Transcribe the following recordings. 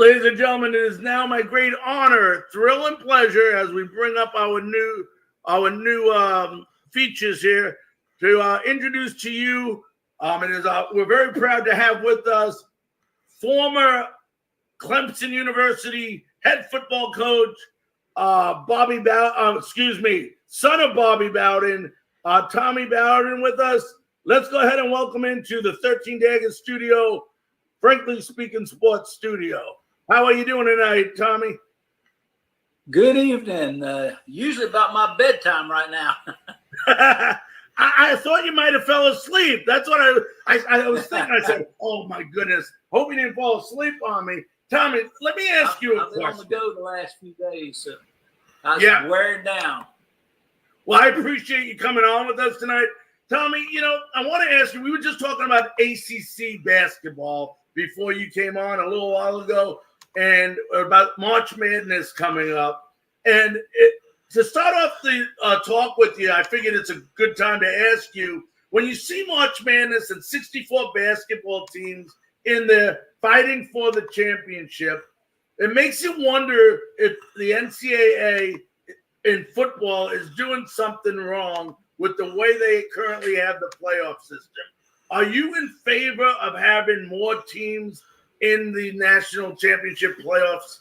Ladies and gentlemen, it is now my great honor, thrill, and pleasure as we bring up our new features here to introduce to you. We're very proud to have with us former Clemson University head football coach, son of Bobby Bowden, Tommy Bowden with us. Let's go ahead and welcome into the 13 Daggers studio, Frankly Speaking Sports Studio. How are you doing tonight, Tommy? Good evening. Usually about my bedtime right now. I thought you might have fell asleep. That's what I was thinking. I said, oh, my goodness. Hope you didn't fall asleep on me. Tommy, let me ask you a question. I've been on the go the last few days, so I was wearing down. Well, I appreciate you coming on with us tonight. Tommy, I want to ask you, we were just talking about ACC basketball before you came on a little while ago, and about March Madness coming up. And to start off the talk with you, I figured it's a good time to ask you, when you see March Madness and 64 basketball teams in there fighting for the championship, it makes you wonder if the NCAA in football is doing something wrong with the way they currently have the playoff system. Are you in favor of having more teams in the national championship playoffs?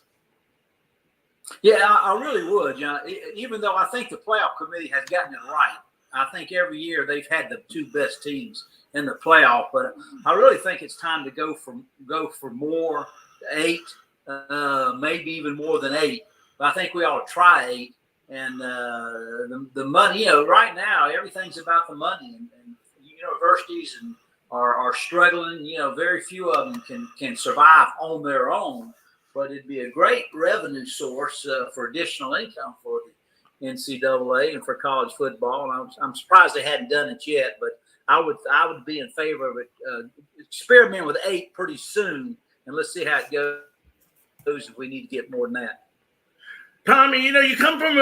Yeah, I really would. Even though I think the playoff committee has gotten it right. I think every year they've had the two best teams in the playoff, but I really think it's time to go for more, 8, maybe even more than 8. But I think we ought to try 8. And the money, right now everything's about the money, and universities are struggling. Very few of them can survive on their own. But it'd be a great revenue source for additional income for the NCAA and for college football. And I'm surprised they hadn't done it yet, but I would be in favor of it. Experiment with 8 pretty soon, and let's see how it goes if we need to get more than that. Tommy, you come from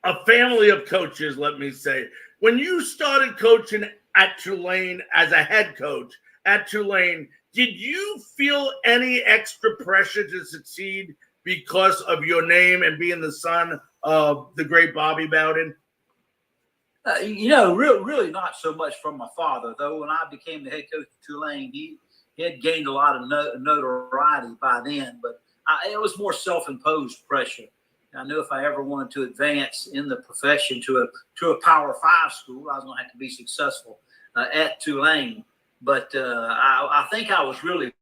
a family of coaches, let me say. When you started coaching at Tulane as a head coach at Tulane, did you feel any extra pressure to succeed because of your name and being the son of the great Bobby Bowden? Really not so much from my father, though. When I became the head coach of Tulane, he had gained a lot of notoriety by then, but it was more self-imposed pressure. I knew if I ever wanted to advance in the profession to a Power 5 school, I was going to have to be successful at Tulane. But I think I was really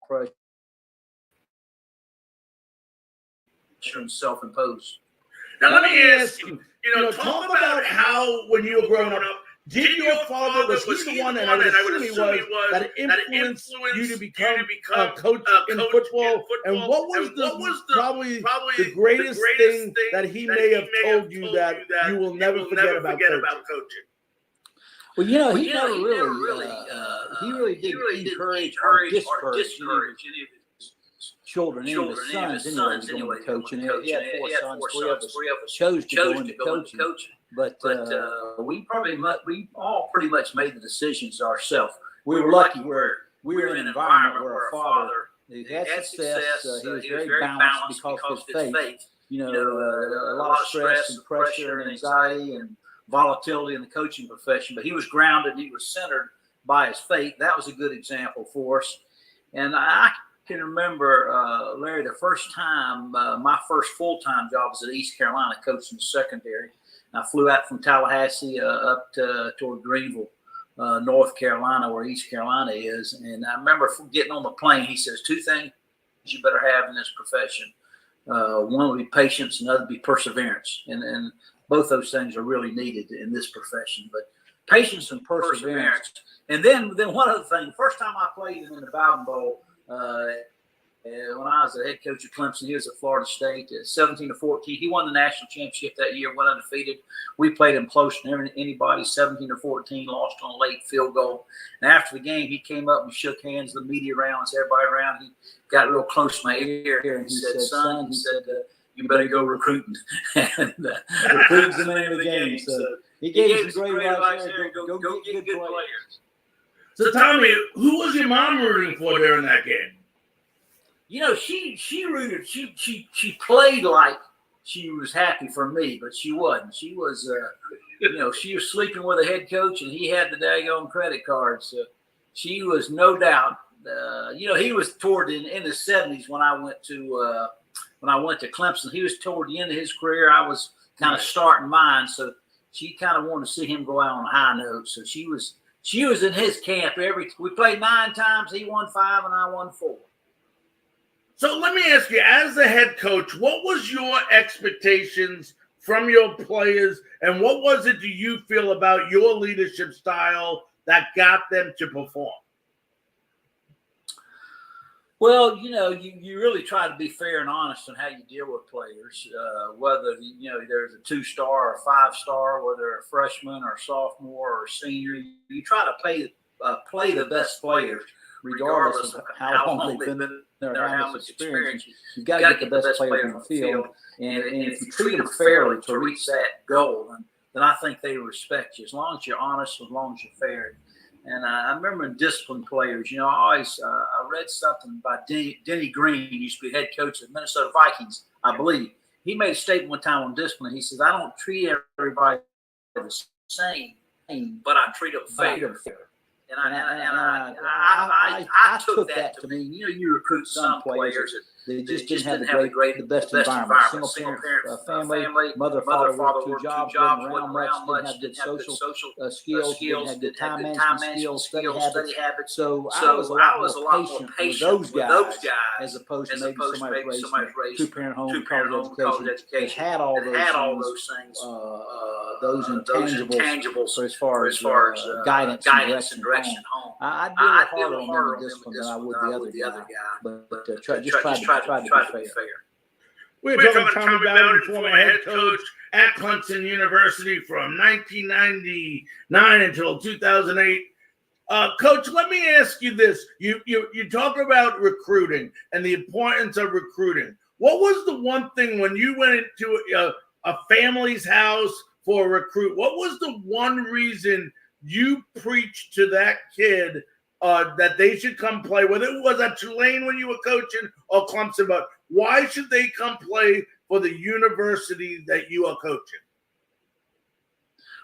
pressure and self-imposed. Now let me ask you, talk about how when you were growing up, did your father, was he the one, and I would assume he was, that influenced you to become a coach in football? And what was probably the greatest thing that he may have told you that you will never forget about coaching? Well, he really didn't encourage or discourage any of his children, any of his sons anyway, to go into coaching. He had 4 sons. 3 of us chose to go into coaching. But we all pretty much made the decisions ourselves. We were lucky we were in an environment where our father had success. He was very balanced because of his faith. A lot of stress and pressure and anxiety and volatility in the coaching profession, but he was grounded and he was centered by his faith. That was a good example for us. And I can remember, Larry, the first time, my first full-time job was at East Carolina, coaching the secondary. I flew out from Tallahassee up toward Greenville, North Carolina, where East Carolina is. And I remember getting on the plane, he says, 2 things you better have in this profession. One would be patience, and the other would be perseverance. And both those things are really needed in this profession. But patience and perseverance. And then one other thing, first time I played in the Bowden Bowl when I was the head coach of Clemson, he was at Florida State, 17-14. He won the national championship that year, went undefeated. We played him close to anybody, 17-14, lost on a late field goal. And after the game, he came up and shook hands, the media around, everybody around. He got real close to my ear and he said, son, you better go recruiting. And recruiting's the name of the game. So he gave us some great advice there. Go get good players. So tell me, who was your mom rooting for during that game? She rooted. She played like she was happy for me, but she wasn't. She was, she was sleeping with a head coach, and he had the daggone credit card. So she was no doubt. He was toward in the 70s when I went to Clemson. He was toward the end of his career. I was kind of starting mine, so she kind of wanted to see him go out on a high note. So she was in his camp. We played 9 times. He won 5, and I won 4. So let me ask you, as the head coach, what was your expectations from your players, and what was it do you feel about your leadership style that got them to perform? Well, you really try to be fair and honest on how you deal with players, whether, there's a 2-star or a 5-star, whether they're a freshman or a sophomore or a senior. You try to play the best players, regardless of how long they've been there, how much experience. You've got to get the best player on the field. And if you treat them fairly to reach that goal, then I think they respect you, as long as you're honest, as long as you're fair. And I remember in disciplined players, I read something by Denny Green, who used to be head coach of the Minnesota Vikings, I believe. He made a statement one time on discipline. He says, I don't treat everybody the same, but I treat them fair. And I took that to mean, you recruit some players that just didn't have the best environment. Single parent family, mother, father worked 2 jobs, wasn't around much, didn't have good social skills, didn't have good time management skills, study habits. So I was a lot more patient with those guys as opposed to maybe somebody raised 2-parent home, college education, had all those things, those intangibles as far as guidance and direction home. I deal a little harder on discipline than I would the other guy. But just try to be fair. We're talking to Tommy Bowden, former head coach at Clemson University from 1999 until 2008. Coach, let me ask you this. You talk about recruiting and the importance of recruiting. What was the one thing when you went into a family's house for a recruit? What was the one reason you preached to that kid that they should come play, whether it was at Tulane when you were coaching or Clemson, but why should they come play for the university that you are coaching?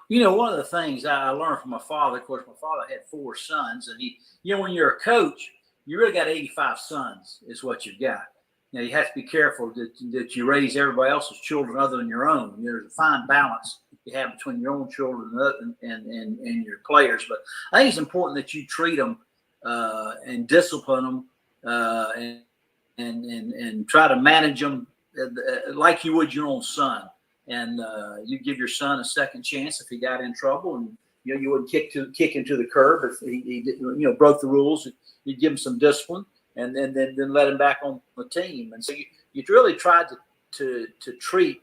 One of the things I learned from my father, of course, my father had 4 sons, and he, when you're a coach, you really got 85 sons is what you've got. You have to be careful that you raise everybody else's children other than your own. There's a fine balance you have between your own children and your players. But I think it's important that you treat them and discipline them and try to manage them like you would your own son. And you give your son a second chance if he got in trouble, and you wouldn't kick him to the curb if he broke the rules. You'd give him some discipline, and then let him back on the team. And so you really tried to treat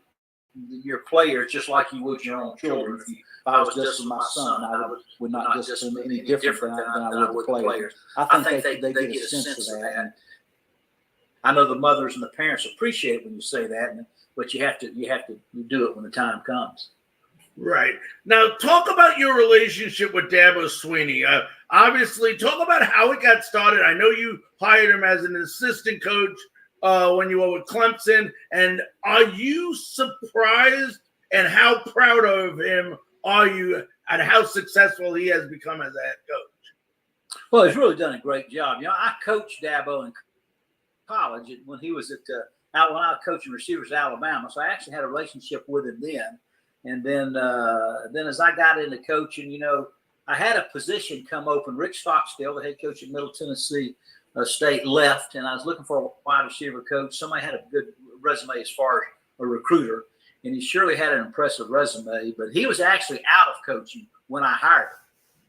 your players just like you would your own children. If I was disciplining my son, I would not discipline any different than I would the players. I think they get a sense of that. And I know the mothers and the parents appreciate it when you say that, but you have to do it when the time comes. Right. Now, talk about your relationship with Dabo Swinney. Obviously, talk about how it got started. I know you hired him as an assistant coach when you were with Clemson. And are you surprised, and how proud of him are you at how successful he has become as a head coach? Well, he's really done a great job. I coached Dabo in college when he was when I was coaching receivers at Alabama. So I actually had a relationship with him then. And then as I got into coaching, I had a position come open. Rick Stockstill, the head coach at Middle Tennessee State, left, and I was looking for a wide receiver coach. Somebody had a good resume as far as a recruiter, and he surely had an impressive resume, but he was actually out of coaching when I hired him.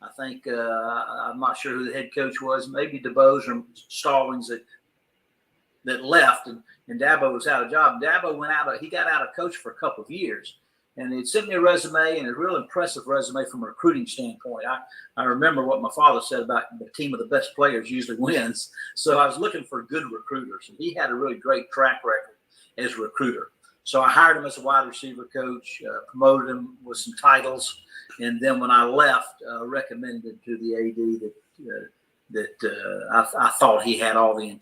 I think, I'm not sure who the head coach was, maybe DeBose or Stallings that left, and Dabo was out of job. Dabo he got out of coach for a couple of years, and he sent me a resume, and a real impressive resume from a recruiting standpoint. I remember what my father said about the team of the best players usually wins. So I was looking for good recruiters, and he had a really great track record as a recruiter. So I hired him as a wide receiver coach, promoted him with some titles, and then when I left, recommended to the AD that I thought he had all the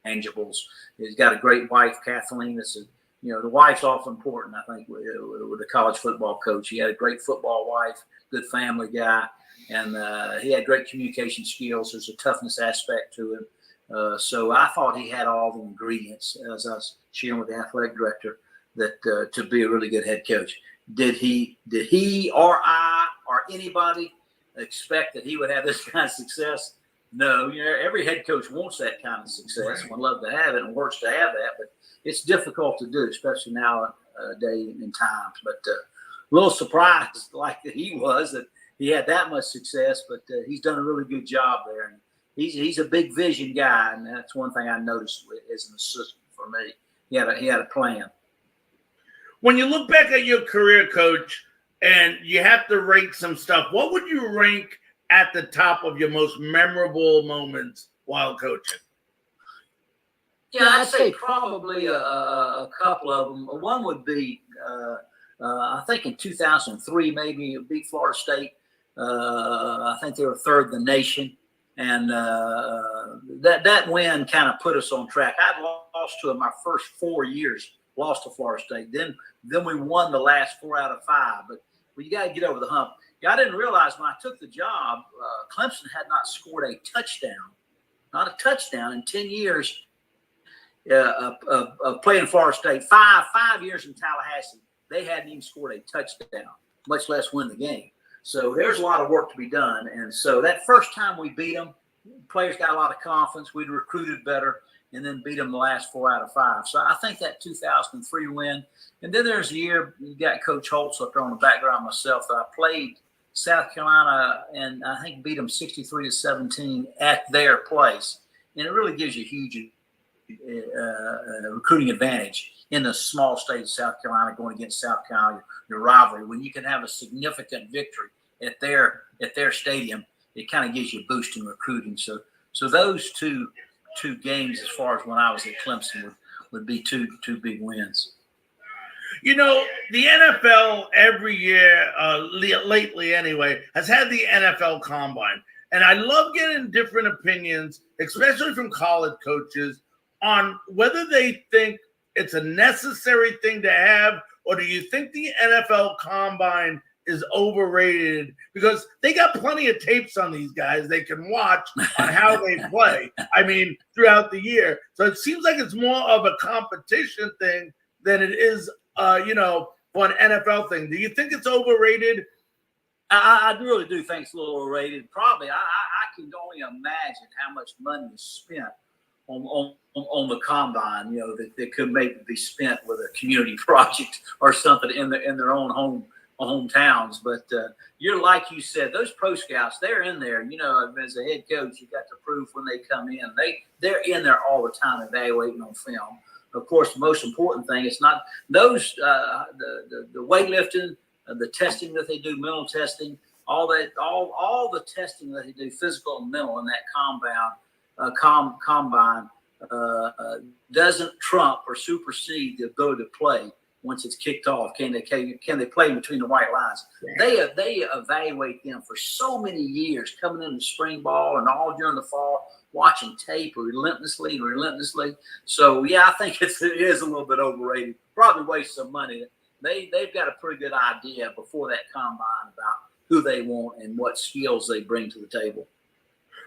intangibles. He's got a great wife, Kathleen. The wife's awful important, I think, with a college football coach. He had a great football wife, good family guy, and he had great communication skills. There's a toughness aspect to him. So I thought he had all the ingredients, as I was sharing with the athletic director, that to be a really good head coach. Did he or I or anybody expect that he would have this kind of success? No. Every head coach wants that kind of success. Right. Would love to have it and works to have that, but it's difficult to do, especially nowadays and times. But a little surprised, like that he was, that he had that much success. But he's done a really good job there, and he's a big vision guy, and that's one thing I noticed as an assistant for me. He had a plan. When you look back at your career, Coach, and you have to rank some stuff, what would you rank at the top of your most memorable moments while coaching? Yeah, I'd say probably a couple of them. One would be, I think in 2003, maybe beat Florida State. I think they were third in the nation. And that win kind of put us on track. I'd lost to them my first 4 years, lost to Florida State. Then we won the last 4 out of 5. But you got to get over the hump. I didn't realize when I took the job, Clemson had not scored a touchdown in 10 years of playing Florida State. Five years in Tallahassee, they hadn't even scored a touchdown, much less win the game. So there's a lot of work to be done. And so that first time we beat them, players got a lot of confidence. We'd recruited better and then beat them the last 4 out of 5. So I think that 2003 win. And then there's a year, you got Coach Holtz up there on the background myself, that I played South Carolina and I think beat them 63-17 at their place. And it really gives you a huge recruiting advantage in the small state of South Carolina going against South Carolina, your rivalry. When you can have a significant victory at their stadium, it kind of gives you a boost in recruiting. So those two games, as far as when I was at Clemson, would be two big wins. The NFL every year, lately anyway, has had the NFL Combine. And I love getting different opinions, especially from college coaches, on whether they think it's a necessary thing to have, or do you think the NFL Combine is overrated? Because they got plenty of tapes on these guys they can watch on how they play, throughout the year. So it seems like it's more of a competition thing than it is, for an NFL thing. Do you think it's overrated? I really do think it's a little overrated. Probably. I can only imagine how much money is spent on the combine, that could maybe be spent with a community project or something in their own hometowns. But you're, like you said, those pro scouts, they're in there. As a head coach, you got to prove when they come in. They're in there all the time evaluating on film. Of course, the most important thing is not those the weightlifting, the testing that they do, mental testing, all the testing that they do, physical and mental, in that combine doesn't trump or supersede the ability to play once it's kicked off. Can they play between the white lines? They evaluate them for so many years, coming into spring ball and all during the fall, watching tape relentlessly. So yeah, I think it is a little bit overrated. Probably waste some money. They've got a pretty good idea before that combine about who they want and what skills they bring to the table.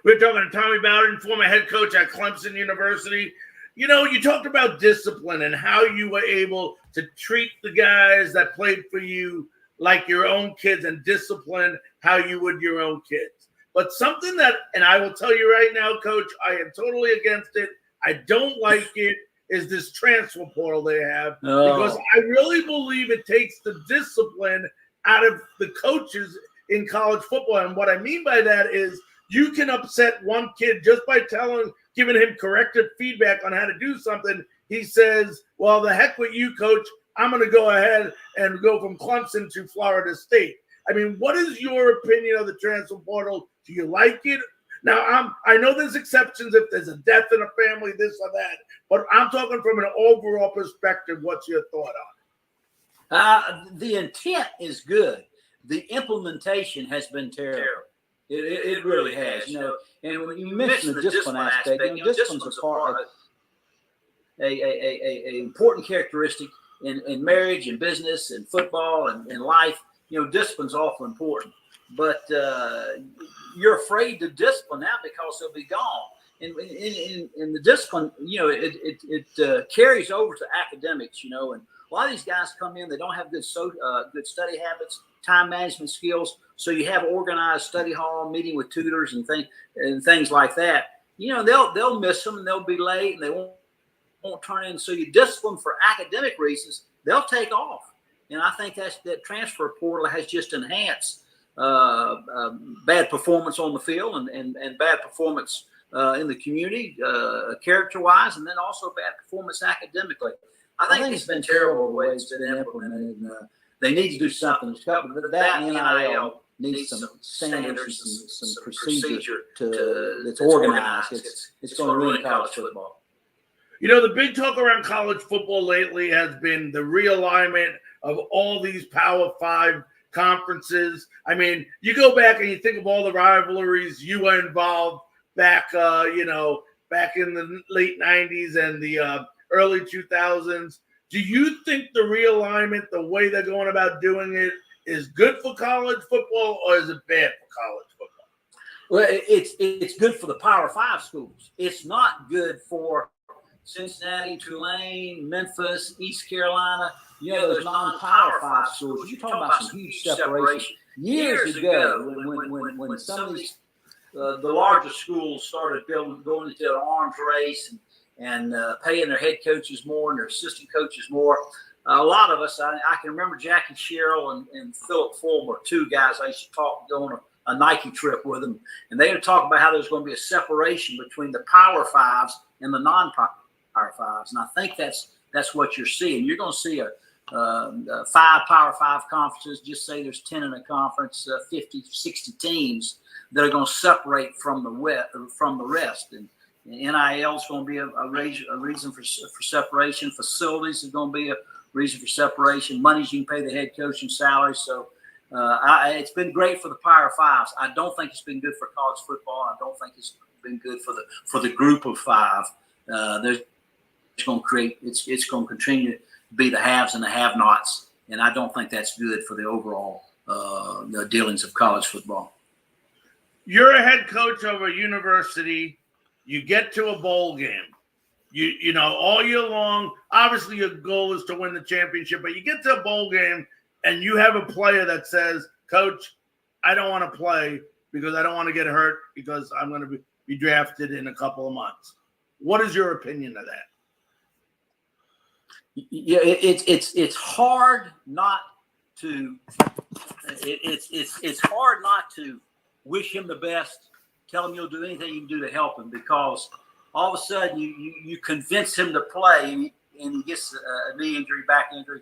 We're talking to Tommy Bowden, former head coach at Clemson University. You talked about discipline and how you were able to treat the guys that played for you like your own kids and discipline how you would your own kids. But something that, and I will tell you right now, Coach, I am totally against it. I don't like it, is this transfer portal they have. Because I really believe it takes the discipline out of the coaches in college football. And what I mean by that is you can upset one kid just by telling giving him corrective feedback on how to do something, he says, well, the heck with you, coach. I'm going to go ahead and go from Clemson to Florida State. I mean, what is your opinion of the transfer portal? Do you like it? Now, I know there's exceptions if there's a death in a family, this or that, but I'm talking from an overall perspective. What's your thought on it? The intent is good. The implementation has been terrible. It really has. And when you mention the discipline aspect, discipline's a part of a important characteristic in marriage and business and football and life. Discipline's awful important. But you're afraid to discipline now because they'll be gone. And in the discipline, it carries over to academics, and a lot of these guys come in, they don't have good study habits, time management skills. So you have organized study hall, meeting with tutors and things like that. They'll miss them and they'll be late and they won't turn in. So you discipline for academic reasons, they'll take off. And I think that transfer portal has just enhanced bad performance on the field and bad performance in the community, character-wise, and then also bad performance academically. I think it's been terrible the way it's been implemented. And, they need to do something. But that NIL needs some standards and some procedure that's organized. It's going to ruin college football. The big talk around college football lately has been the realignment of all these Power 5 conferences. I mean, you go back and you think of all the rivalries you were involved back, back in the late 90s and the early 2000s. Do you think the realignment, the way they're going about doing it, is good for college football or is it bad for college football? Well, it's good for the Power 5 schools. It's not good for Cincinnati, Tulane, Memphis, East Carolina, those non-Power 5 schools. You're talking about some huge separation. Years ago, when some of these the larger schools started going into an arms race and paying their head coaches more and their assistant coaches more, a lot of us, I can remember Jackie Sherrill and Philip Fulmer, two guys I used to go on a Nike trip with them, and they would talk about how there's going to be a separation between the Power 5s and the non-Power 5s, and I think that's what you're seeing. You're going to see a 5 Power 5 conferences. Just say there's 10 in a conference, 50, 60 teams that are going to separate from the rest. And NIL is going to be a reason for separation. Facilities is going to be a reason for separation. Monies you can pay the head coach and salaries. So it's been great for the Power 5s. I don't think it's been good for college football. I don't think it's been good for the group of 5. It's going to continue to be the haves and the have-nots, and I don't think that's good for the overall dealings of college football. You're a head coach of a university. You get to a bowl game. You know, all year long, obviously your goal is to win the championship, but you get to a bowl game and you have a player that says, Coach, I don't want to play because I don't want to get hurt because I'm going to be drafted in a couple of months. What is your opinion of that? Yeah, it's hard not to it's hard not to wish him the best, tell him you'll do anything you can do to help him, because all of a sudden you convince him to play and he gets a knee injury, back injury,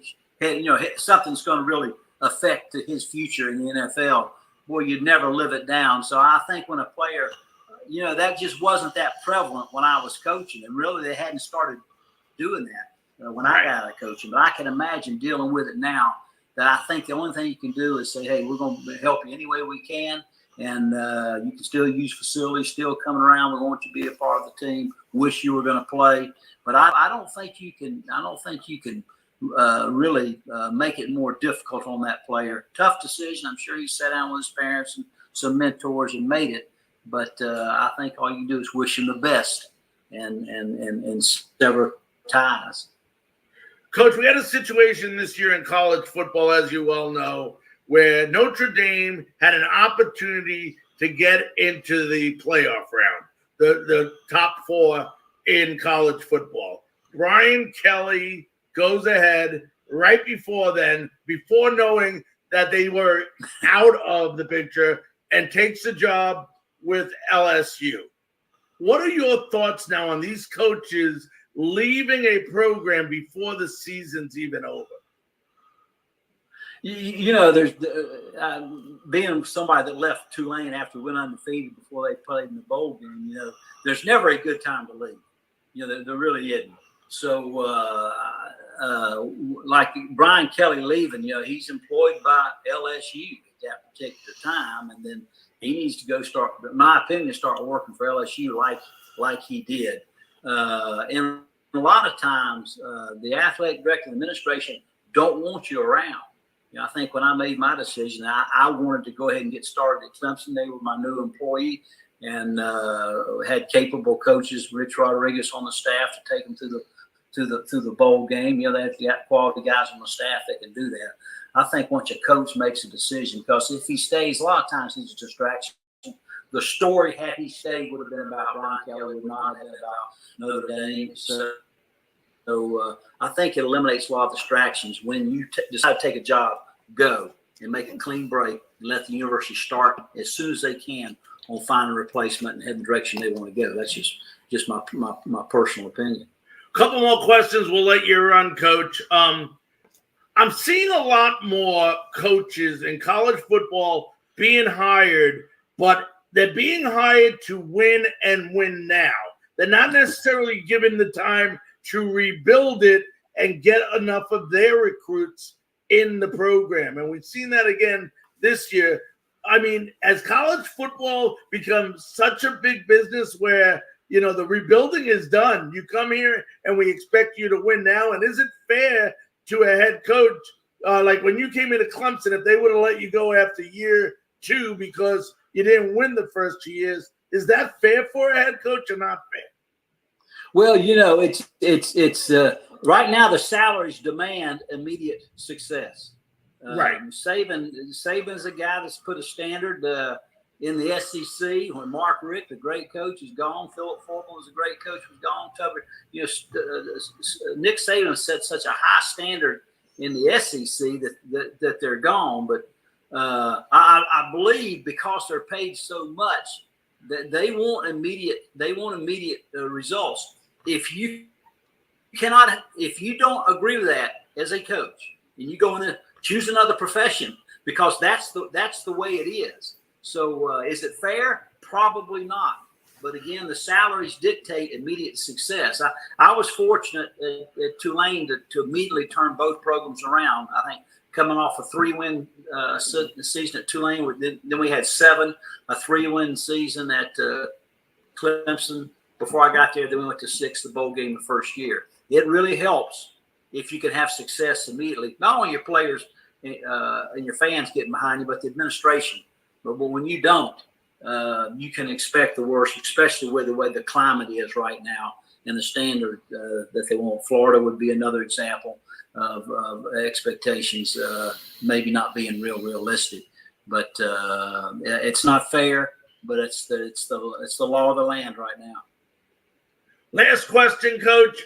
something's going to really affect his future in the NFL. Boy, you'd never live it down. So I think when a player, that just wasn't that prevalent when I was coaching, and really they hadn't started doing that when I got out of coaching. But I can imagine dealing with it now. That I think the only thing you can do is say, hey, we're going to help you any way we can. And you can still use facilities, still coming around. We want you to be a part of the team. Wish you were going to play, but I don't think you can. I don't think you can really make it more difficult on that player. Tough decision. I'm sure he sat down with his parents and some mentors and made it. But I think all you do is wish him the best and sever ties. Coach, we had a situation this year in college football, as you well know, where Notre Dame had an opportunity to get into the playoff round, the top 4 in college football. Brian Kelly goes ahead right before then, before knowing that they were out of the picture, and takes the job with LSU. What are your thoughts now on these coaches leaving a program before the season's even over? There's being somebody that left Tulane after we went undefeated before they played in the bowl game. There's never a good time to leave. There really isn't. So, like Brian Kelly leaving, he's employed by LSU at that particular time, and then he needs to go start, in my opinion, start working for LSU like he did. And a lot of times, the athletic director and administration don't want you around. I think when I made my decision, I wanted to go ahead and get started at Clemson. They were my new employee, and had capable coaches, Rich Rodriguez, on the staff to take them to the bowl game. They have got quality guys on the staff that can do that. I think once a coach makes a decision, because if he stays, a lot of times he's a distraction. The story, had he stayed, would have been about Brian Kelly, would not have been about Notre Dame. So I think it eliminates a lot of distractions. When you decide to take a job, go and make a clean break and let the university start as soon as they can on finding a replacement and head the direction they want to go. That's just my personal opinion. Couple more questions. We'll let you run, Coach. I'm seeing a lot more coaches in college football being hired, but they're being hired to win and win now. They're not necessarily given the time to rebuild it and get enough of their recruits in the program. And we've seen that again this year. I mean, as college football becomes such a big business where, the rebuilding is done, you come here and we expect you to win now. And is it fair to a head coach, like when you came into Clemson, if they would have let you go after year 2 because you didn't win the first 2 years, is that fair for a head coach or not fair? Well, it's right now the salaries demand immediate success. Right. Saban's a guy that's put a standard in the SEC. When Mark Richt, the great coach, is gone, Philip Foreman was a great coach, was gone. Nick Saban set such a high standard in the SEC that they're gone. But I believe because they're paid so much that they want immediate results. If you don't agree with that as a coach, and you go in and choose another profession, because that's the way it is. So is it fair? Probably not. But again, the salaries dictate immediate success. I was fortunate at Tulane to immediately turn both programs around. I think coming off a 3-win season at Tulane, then we had 7, a 3-win season at Clemson. Before I got there, then we went to 6, the bowl game the first year. It really helps if you can have success immediately. Not only your players and your fans getting behind you, but the administration. But when you don't, you can expect the worst, especially with the way the climate is right now and the standard that they want. Florida would be another example of expectations maybe not being realistic. But it's not fair, but it's the law of the land right now. Last question, Coach.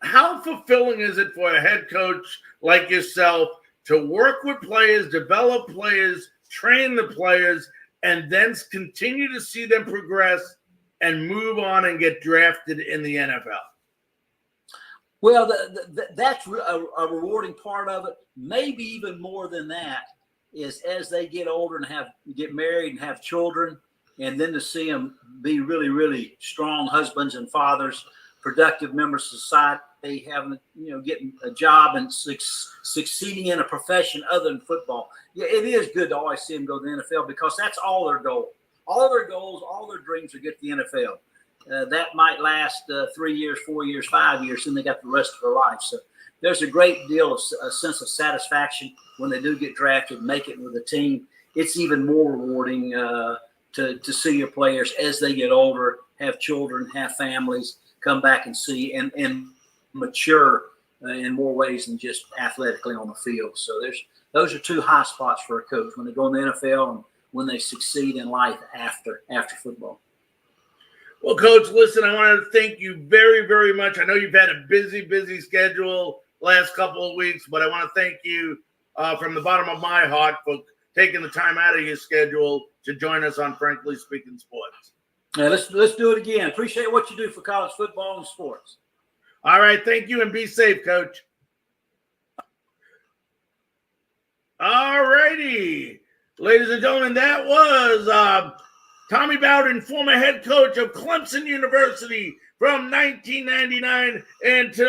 How fulfilling is it for a head coach like yourself to work with players, develop players, train the players, and then continue to see them progress and move on and get drafted in the NFL? Well, that's a rewarding part of it. Maybe even more than that is as they get older and get married and have children, and then to see them be really, really strong husbands and fathers, productive members of society, having, getting a job and succeeding in a profession other than football. Yeah, it is good to always see them go to the NFL, because that's all their goal. All their goals, all their dreams are get to the NFL. That might last 3 years, 4 years, 5 years, and they got the rest of their life. So there's a great deal of a sense of satisfaction when they do get drafted, make it with a team. It's even more rewarding to see your players as they get older, have children, have families, come back and see and mature in more ways than just athletically on the field. So those are 2 high spots for a coach, when they go in the NFL and when they succeed in life after football. Well, Coach, listen, I want to thank you very, very much. I know you've had a busy schedule last couple of weeks, but I want to thank you from the bottom of my heart for taking the time out of your schedule to join us on Frankly Speaking Sports. Yeah, let's do it again. Appreciate what you do for college football and sports. All right, thank you, and be safe, Coach. All righty, ladies and gentlemen, that was Tommy Bowden, former head coach of Clemson University from 1999 until